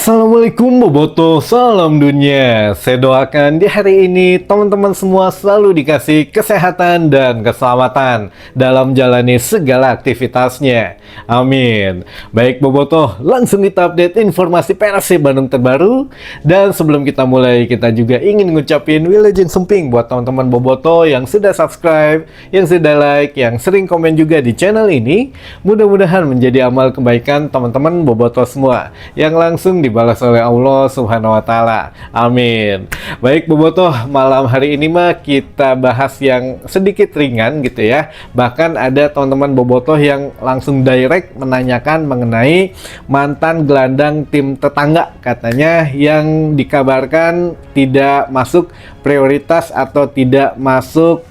Assalamualaikum Boboto, salam dunia. Saya doakan di hari ini teman-teman semua selalu dikasih kesehatan dan keselamatan dalam jalani segala aktivitasnya. Amin. Baik Boboto, langsung kita update informasi Persib Bandung terbaru. Dan sebelum kita mulai, kita juga ingin ngucapin Wilujeng Sumping buat teman-teman Boboto yang sudah subscribe, yang sudah like, yang sering komen juga di channel ini. Mudah-mudahan menjadi amal kebaikan teman-teman Boboto semua yang langsung dibalas oleh Allah Subhanahu wa taala. Amin. Baik Boboto, malam hari ini mah kita bahas yang sedikit ringan gitu ya. Bahkan ada teman-teman Boboto yang langsung direct menanyakan mengenai mantan gelandang tim tetangga katanya yang dikabarkan tidak masuk prioritas atau tidak masuk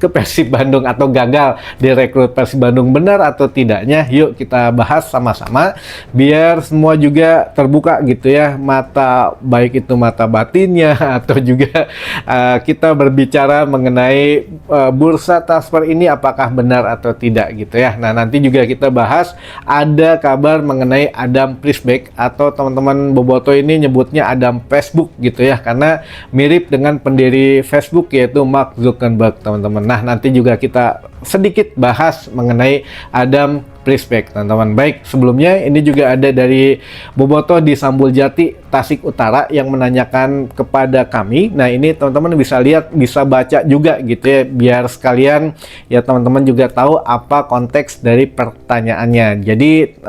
ke Persib Bandung atau gagal direkrut Persib Bandung, benar atau tidaknya? Yuk kita bahas sama-sama biar semua juga terbuka gitu ya, mata baik itu mata batinnya atau juga kita berbicara mengenai bursa transfer ini apakah benar atau tidak gitu ya. Nah nanti juga kita bahas ada kabar mengenai Adam Priesbeck atau teman-teman Boboto ini nyebutnya Adam Facebook gitu ya, karena mirip dengan pendiri Facebook yaitu Mark Zuckerberg teman-teman. Nah nanti juga kita sedikit bahas mengenai Adam Priesbeck teman-teman. Baik, sebelumnya ini juga ada dari Boboto di Sambuljati, Tasik Utara yang menanyakan kepada kami. Nah ini teman-teman bisa lihat, bisa baca juga gitu ya, biar sekalian ya teman-teman juga tahu apa konteks dari pertanyaannya. Jadi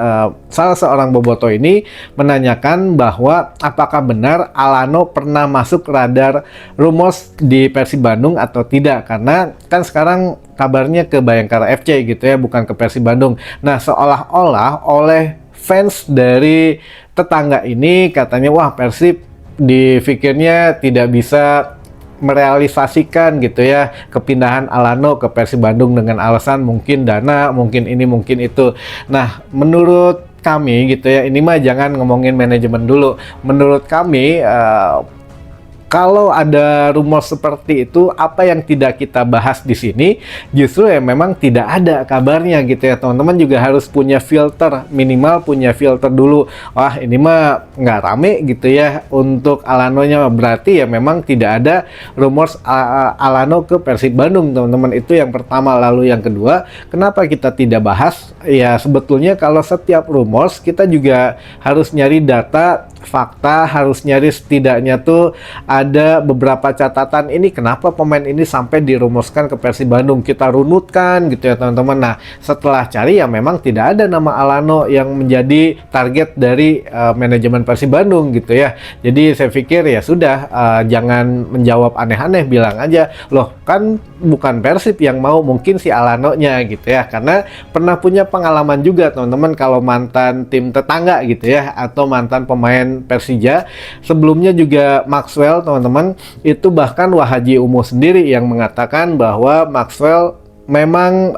salah seorang Boboto ini menanyakan bahwa apakah benar Alano pernah masuk radar rumors di Persib Bandung atau tidak, karena kan sekarang kabarnya ke Bayangkara FC gitu ya, bukan ke Persib Bandung. Nah seolah-olah oleh fans dari tetangga ini katanya wah Persib dipikirnya tidak bisa merealisasikan gitu ya kepindahan Alano ke Persib Bandung dengan alasan mungkin dana, mungkin ini mungkin itu. Nah menurut kami gitu ya, ini mah jangan ngomongin manajemen dulu. Menurut kami kalau ada rumor seperti itu, apa yang tidak kita bahas di sini, justru ya memang tidak ada kabarnya gitu ya. Teman-teman juga harus punya filter, minimal punya filter dulu. Wah ini mah nggak rame gitu ya untuk Alano-nya, berarti ya memang tidak ada rumor Alano ke Persib Bandung teman-teman. Itu yang pertama. Lalu yang kedua, kenapa kita tidak bahas? Ya sebetulnya kalau setiap rumors kita juga harus nyari data, fakta, harus nyari setidaknya tuh ada beberapa catatan ini kenapa pemain ini sampai dirumuskan ke Persib Bandung, kita runutkan gitu ya teman-teman. Nah setelah cari ya memang tidak ada nama Alano yang menjadi target dari manajemen Persib Bandung gitu ya. Jadi saya pikir ya sudah, jangan menjawab aneh-aneh, bilang aja loh kan bukan Persib yang mau, mungkin si Alano-nya gitu ya, karena pernah punya pengalaman juga teman-teman kalau mantan tim tetangga gitu ya, atau mantan pemain Persija sebelumnya juga Maxwell teman-teman, itu bahkan Wahaji Umo sendiri yang mengatakan bahwa Maxwell memang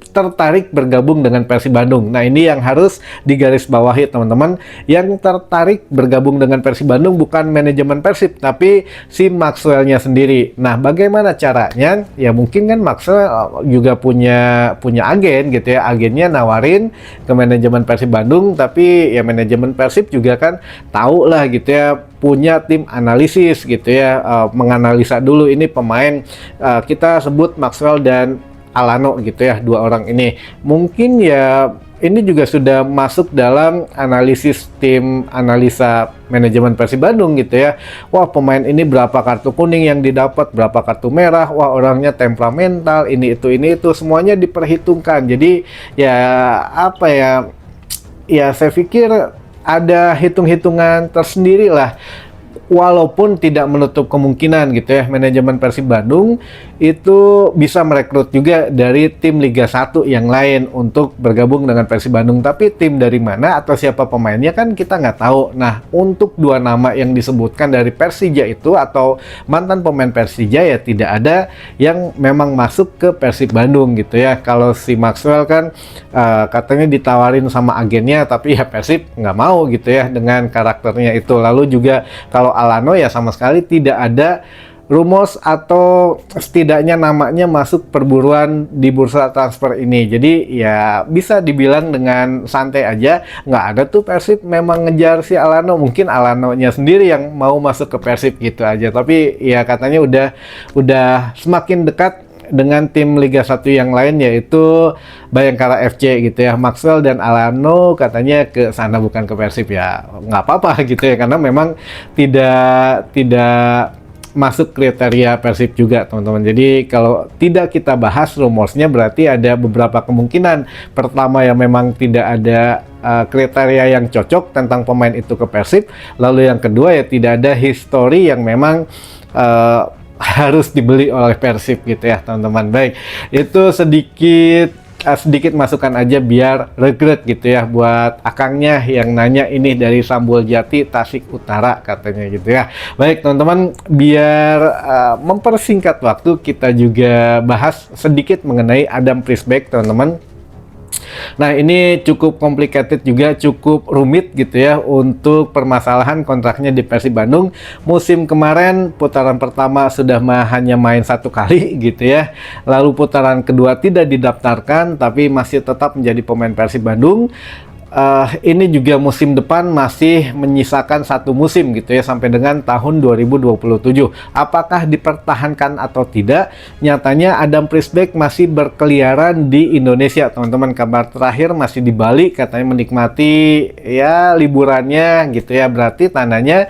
tertarik bergabung dengan Persib Bandung. Nah ini yang harus digarisbawahi teman-teman, yang tertarik bergabung dengan Persib Bandung bukan manajemen Persib tapi si Maxwell-nya sendiri. Nah bagaimana caranya? Ya mungkin kan Maxwell juga punya agen gitu ya, agennya nawarin ke manajemen Persib Bandung, tapi ya manajemen Persib juga kan tahu lah gitu ya, punya tim analisis gitu ya, menganalisa dulu ini pemain, kita sebut Maxwell dan Alano gitu ya, dua orang ini mungkin ya ini juga sudah masuk dalam analisis tim analisa manajemen Persib Bandung gitu ya. Wah pemain ini berapa kartu kuning yang didapat, berapa kartu merah, wah orangnya temperamental, ini itu semuanya diperhitungkan. Jadi ya apa ya, ya saya pikir ada hitung-hitungan tersendiri lah. Walaupun tidak menutup kemungkinan gitu ya, manajemen Persib Bandung itu bisa merekrut juga dari tim Liga 1 yang lain untuk bergabung dengan Persib Bandung. Tapi tim dari mana atau siapa pemainnya kan kita nggak tahu. Nah untuk dua nama yang disebutkan dari Persija itu atau mantan pemain Persija ya tidak ada yang memang masuk ke Persib Bandung gitu ya. Kalau si Maxwell kan katanya ditawarin sama agennya, tapi ya Persib nggak mau gitu ya dengan karakternya itu. Lalu juga kalau Alano ya sama sekali tidak ada rumors atau setidaknya namanya masuk perburuan di bursa transfer ini. Jadi ya bisa dibilang dengan santai aja, nggak ada tuh Persib memang ngejar si Alano. Mungkin Alanonya sendiri yang mau masuk ke Persib gitu aja. Tapi ya katanya udah semakin dekat dengan tim Liga 1 yang lain, yaitu Bayangkara FC gitu ya. Maxwell dan Alano katanya ke sana bukan ke Persib, ya nggak apa-apa gitu ya, karena memang tidak masuk kriteria Persib juga teman-teman. Jadi kalau tidak kita bahas rumorsnya berarti ada beberapa kemungkinan. Pertama ya memang tidak ada kriteria yang cocok tentang pemain itu ke Persib. Lalu yang kedua ya tidak ada histori yang memang harus dibeli oleh Persib gitu ya teman-teman. Baik, itu sedikit masukan aja biar regret gitu ya buat akangnya yang nanya ini dari Sambul Jati, Tasik Utara katanya gitu ya. Baik teman-teman, biar mempersingkat waktu kita juga bahas sedikit mengenai Adam Priesbeck teman-teman. Nah ini cukup complicated juga, cukup rumit gitu ya untuk permasalahan kontraknya di Persib Bandung. Musim kemarin putaran pertama sudah hanya main 1 kali gitu ya. Lalu putaran kedua tidak didaftarkan tapi masih tetap menjadi pemain Persib Bandung. Ini juga musim depan masih menyisakan 1 musim gitu ya sampai dengan tahun 2027. Apakah dipertahankan atau tidak? Nyatanya Adam Priesbeck masih berkeliaran di Indonesia teman-teman. Kabar terakhir masih di Bali, katanya menikmati ya liburannya gitu ya. Berarti tandanya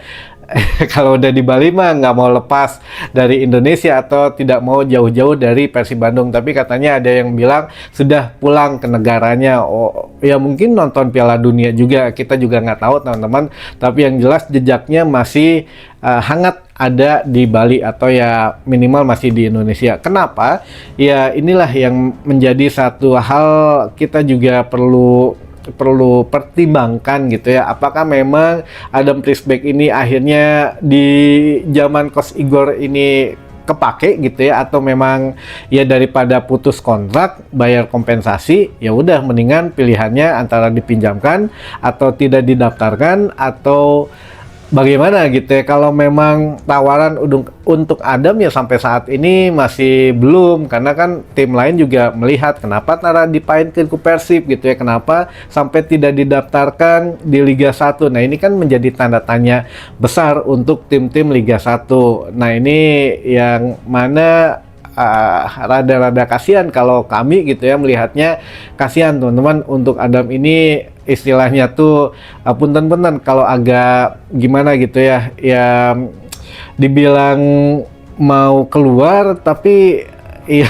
kalau udah di Bali mah nggak mau lepas dari Indonesia atau tidak mau jauh-jauh dari Persib Bandung. Tapi katanya ada yang bilang sudah pulang ke negaranya. Oh ya mungkin nonton Piala Dunia juga, kita juga nggak tahu teman-teman. Tapi yang jelas jejaknya masih hangat ada di Bali atau ya minimal masih di Indonesia. Kenapa? Ya inilah yang menjadi satu hal kita juga perlu pertimbangkan gitu ya. Apakah memang Adam Priesbeck ini akhirnya di zaman Coach Igor ini kepake gitu ya, atau memang ya daripada putus kontrak bayar kompensasi ya udah mendingan pilihannya antara dipinjamkan atau tidak didaftarkan atau bagaimana gitu ya. Kalau memang tawaran untuk Adam ya sampai saat ini masih belum, karena kan tim lain juga melihat kenapa Tara dipainkan ke Persib gitu ya, kenapa sampai tidak didaftarkan di Liga 1. Nah ini kan menjadi tanda tanya besar untuk tim-tim Liga 1. Nah ini yang mana rada-rada kasihan kalau kami gitu ya melihatnya. Kasihan teman-teman untuk Adam ini, istilahnya tuh punten-punten kalau agak gimana gitu ya, ya dibilang mau keluar tapi iya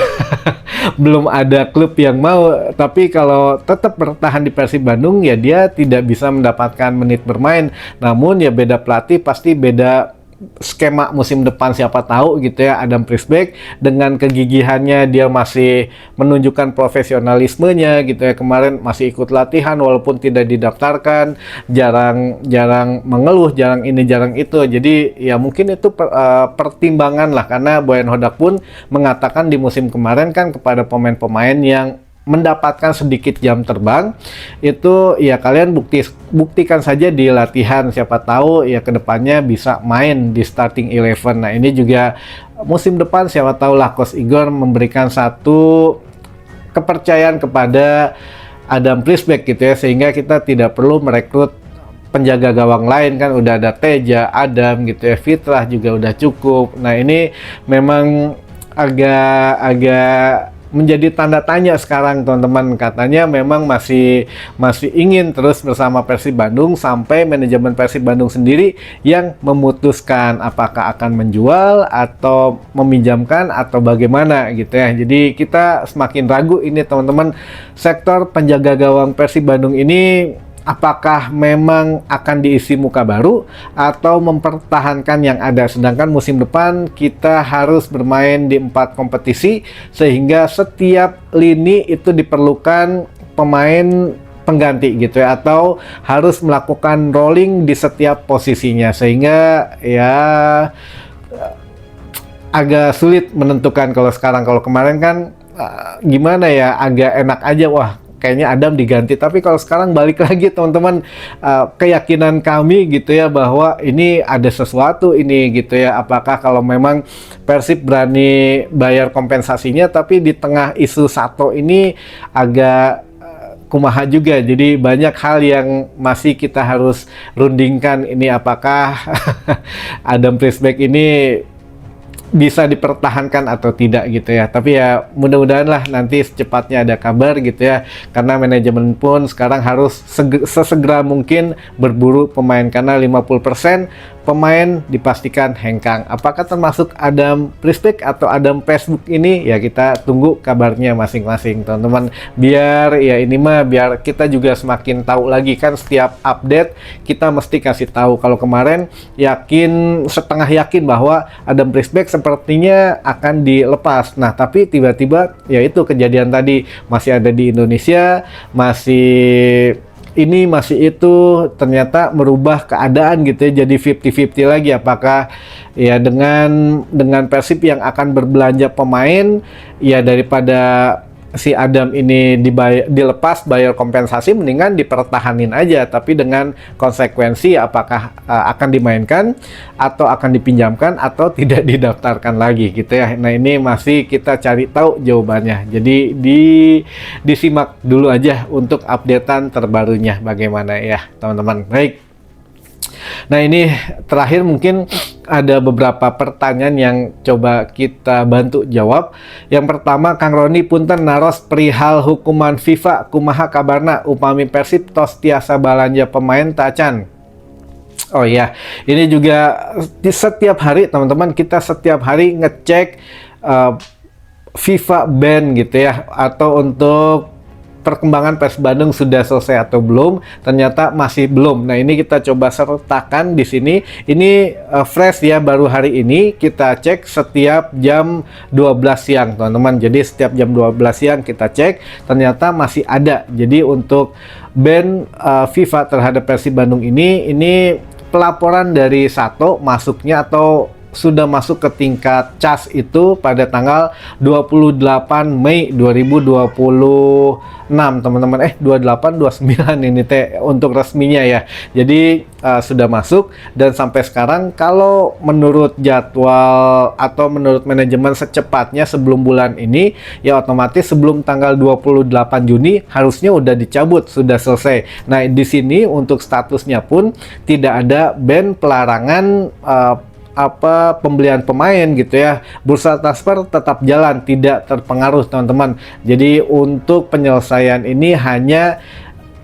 belum ada klub yang mau. Tapi kalau tetap bertahan di Persib Bandung ya dia tidak bisa mendapatkan menit bermain. Namun ya beda pelatih pasti beda skema musim depan, siapa tahu gitu ya. Adam Priesbeck dengan kegigihannya dia masih menunjukkan profesionalismenya gitu ya. Kemarin masih ikut latihan walaupun tidak didaftarkan, jarang mengeluh, jarang ini jarang itu. Jadi ya mungkin itu pertimbangan lah, karena Boyan Hodak pun mengatakan di musim kemarin kan kepada pemain-pemain yang mendapatkan sedikit jam terbang itu ya kalian buktikan saja di latihan, siapa tahu ya kedepannya bisa main di starting 11. Nah ini juga musim depan siapa tahu lah Coach Igor memberikan satu kepercayaan kepada Adam Priesbeck gitu ya, sehingga kita tidak perlu merekrut penjaga gawang lain, kan udah ada Teja, Adam gitu ya, Fitrah juga udah cukup. Nah ini memang agak menjadi tanda tanya sekarang teman-teman. Katanya memang masih ingin terus bersama Persib Bandung sampai manajemen Persib Bandung sendiri yang memutuskan apakah akan menjual atau meminjamkan atau bagaimana gitu ya. Jadi kita semakin ragu ini teman-teman, sektor penjaga gawang Persib Bandung ini apakah memang akan diisi muka baru atau mempertahankan yang ada. Sedangkan musim depan kita harus bermain di 4 kompetisi, sehingga setiap lini itu diperlukan pemain pengganti gitu ya, atau harus melakukan rolling di setiap posisinya, sehingga ya agak sulit menentukan kalau sekarang. Kalau kemarin kan gimana ya, agak enak aja, wah kayaknya Adam diganti. Tapi kalau sekarang balik lagi teman-teman, keyakinan kami gitu ya bahwa ini ada sesuatu ini gitu ya. Apakah kalau memang Persib berani bayar kompensasinya, tapi di tengah isu Sato ini agak kumaha juga. Jadi banyak hal yang masih kita harus rundingkan, ini apakah Adam Prisbeck ini bisa dipertahankan atau tidak gitu ya. Tapi ya mudah-mudahan lah nanti secepatnya ada kabar gitu ya, karena manajemen pun sekarang harus sesegera mungkin berburu pemain, karena 50% pemain dipastikan hengkang. Apakah termasuk Adam Prisbeck atau Adam Facebook ini, ya kita tunggu kabarnya masing-masing teman-teman. Biar ya ini mah biar kita juga semakin tahu lagi, kan setiap update kita mesti kasih tahu. Kalau kemarin setengah yakin bahwa Adam Prisbeck sepertinya akan dilepas. Nah, tapi tiba-tiba ya itu kejadian tadi, masih ada di Indonesia, masih itu, ternyata merubah keadaan gitu ya, jadi 50-50 lagi. Apakah ya dengan Persib yang akan berbelanja pemain, ya daripada si Adam ini dilepas bayar kompensasi, mendingan dipertahanin aja, tapi dengan konsekuensi apakah akan dimainkan atau akan dipinjamkan atau tidak didaftarkan lagi gitu ya. Nah, ini masih kita cari tahu jawabannya. Jadi disimak dulu aja untuk updatean terbarunya bagaimana ya teman-teman. Baik. Nah, ini terakhir mungkin ada beberapa pertanyaan yang coba kita bantu jawab. Yang pertama, Kang Roni punten naros perihal hukuman FIFA kumaha kabarna upami Persib tos tiasa balanja pemain tacan. Oh ya, ini juga setiap hari teman-teman, kita setiap hari ngecek FIFA ban gitu ya, atau untuk perkembangan Persib Bandung sudah selesai atau belum. Ternyata masih belum. Nah, ini kita coba sertakan di sini. Ini fresh ya, baru hari ini kita cek setiap jam 12 siang teman-teman. Jadi setiap jam 12 siang kita cek, ternyata masih ada. Jadi untuk ban FIFA terhadap Persib Bandung ini pelaporan dari Sato masuknya atau sudah masuk ke tingkat CAS itu pada tanggal 28 Mei 2026 teman-teman. 28-29 ini untuk resminya ya. Jadi sudah masuk, dan sampai sekarang kalau menurut jadwal atau menurut manajemen secepatnya sebelum bulan ini ya otomatis sebelum tanggal 28 Juni harusnya udah dicabut, sudah selesai. Nah, di sini untuk statusnya pun tidak ada ban pelarangan pembelian pemain gitu ya. Bursa transfer tetap jalan, tidak terpengaruh teman-teman. Jadi untuk penyelesaian ini hanya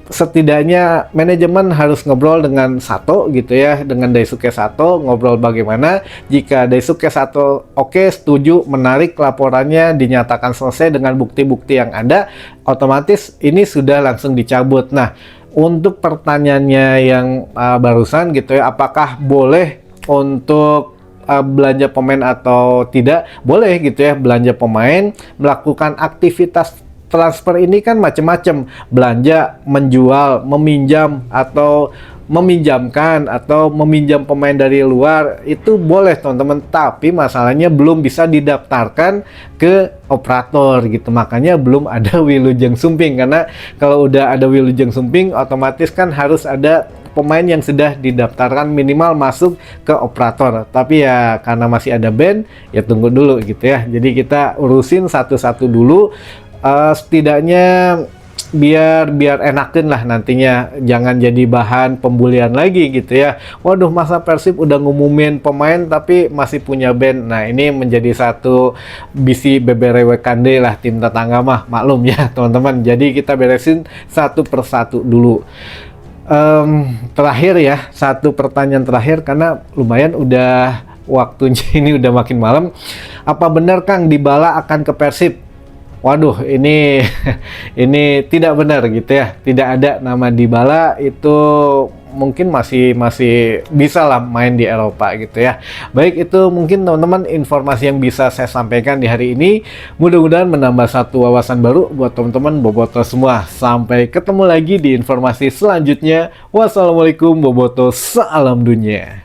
setidaknya manajemen harus ngobrol dengan Sato gitu ya, dengan Daisuke Sato, ngobrol bagaimana jika Daisuke Sato oke, setuju, menarik laporannya, dinyatakan selesai dengan bukti-bukti yang ada, otomatis ini sudah langsung dicabut. Nah, untuk pertanyaannya yang barusan gitu ya, apakah boleh untuk belanja pemain atau tidak? Boleh gitu ya, belanja pemain, melakukan aktivitas transfer ini kan macam-macam, belanja, menjual, meminjam atau meminjamkan atau meminjam pemain dari luar, itu boleh teman-teman, tapi masalahnya belum bisa didaftarkan ke operator gitu. Makanya belum ada Wilujeng Sumping, karena kalau udah ada Wilujeng Sumping otomatis kan harus ada pemain yang sudah didaftarkan minimal masuk ke operator. Tapi ya karena masih ada ban, ya tunggu dulu gitu ya. Jadi kita urusin satu-satu dulu, setidaknya biar enakin lah nantinya, jangan jadi bahan pembulian lagi gitu ya. Waduh, masa Persib udah ngumumin pemain tapi masih punya ban. Nah, ini menjadi satu bisi beberewekan deh lah tim tetangga mah, maklum ya teman-teman. Jadi kita beresin satu persatu dulu. Terakhir ya, satu pertanyaan terakhir karena lumayan udah waktunya ini udah makin malam. Apa benar Kang Dybala akan ke Persib? Waduh, ini tidak benar gitu ya. Tidak ada nama Dybala, itu mungkin masih bisa lah main di Eropa gitu ya. Baik, itu mungkin teman-teman informasi yang bisa saya sampaikan di hari ini. Mudah-mudahan menambah satu wawasan baru buat teman-teman boboto semua. Sampai ketemu lagi di informasi selanjutnya. Wassalamualaikum boboto, salam dunia.